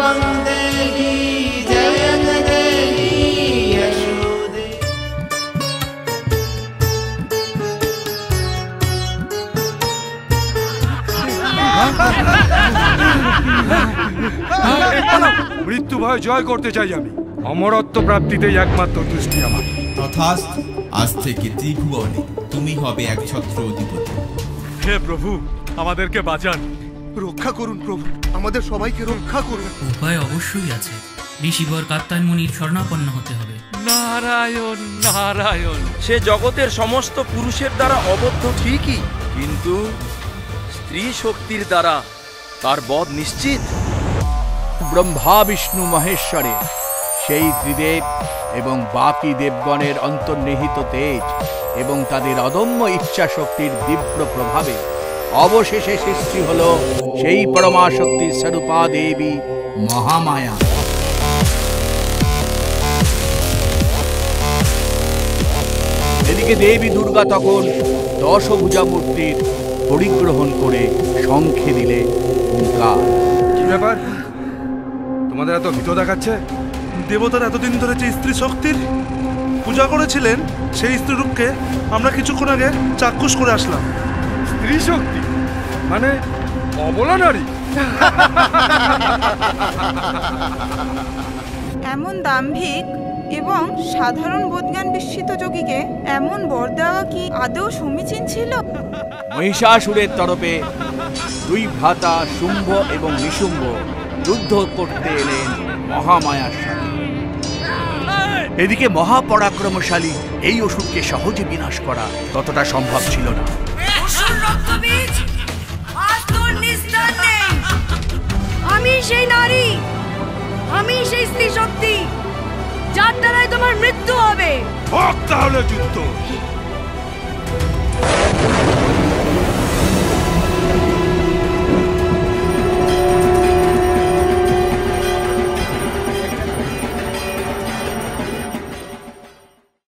रूपं देहि जयं देहि यशो देहि। মৃত্যু ভয় জয় করতে চাই আমি, অমরত্ব প্রাপ্তিতেই একমাত্র দৃষ্টি আমার। তথাস্তু, আজ থেকে ত্রিভুবনে তুমি হবে একছত্র অধিপতি। হে প্রভু, আমাদেরকে বাঁচান, রক্ষা করুন প্রভু, আমাদের সবাইকে রক্ষা করুন। উপায় অবশ্যই আছে, ঋষিবর কাত্যায়ন মুনির শরণাপন্ন হতে হবে। নারায়ণ নারায়ণ। সে জগতের সমস্ত পুরুষের দ্বারা অবদ্ধ ঠিকই, কিন্তু স্ত্রী শক্তির দ্বারা তার বধ নিশ্চিত। ব্রহ্মা বিষ্ণু মহেশ্বরে সেই ত্রিদেব এবং বাকি দেবগণের অন্তর্নিহিত তেজ এবং তাদের অদম্য ইচ্ছা শক্তির তীব্র প্রভাবে অবশেষে সৃষ্টি হল সেই পরমাশক্তির স্বরূপা দেবী মহামায়া। এদিকে দেবী দুর্গা তখন দশভুজা মূর্তির পরিগ্রহণ করে শঙ্খে দিলে হুঙ্কার। কি ব্যাপার, তোমাদের এত ভীত দেখাচ্ছে? দেবতারা এতদিন ধরে যে স্ত্রী শক্তির পূজা করেছিলেন, সেই স্ত্রী রূপকে আমরা কিছুক্ষণ আগে চাক্ষুষ করে আসলাম। স্ত্রী শক্তি মানে অবলা নারী? এমন দাম্ভিক এবং সাধারণ বোধজ্ঞান বিস্মিত যোগীকে এমন বর দেওয়া কি আদৌ সমীচীন ছিল? মহিষাসুরের তরফে দুই ভ্রাতা শুম্ভ এবং নিশুম্ভ যুদ্ধ করতে এলেন মহামায়ার সাথে। এদিকে মহাপরাক্রমশালী এই অসুরকে সহজে বিনাশ করা ততটা সম্ভব ছিল না। আমি সেই নারী, আমি সেই স্ত্রী শক্তি যার দ্বারাই তোমার মৃত্যু হবে। তাহলে যুদ্ধ।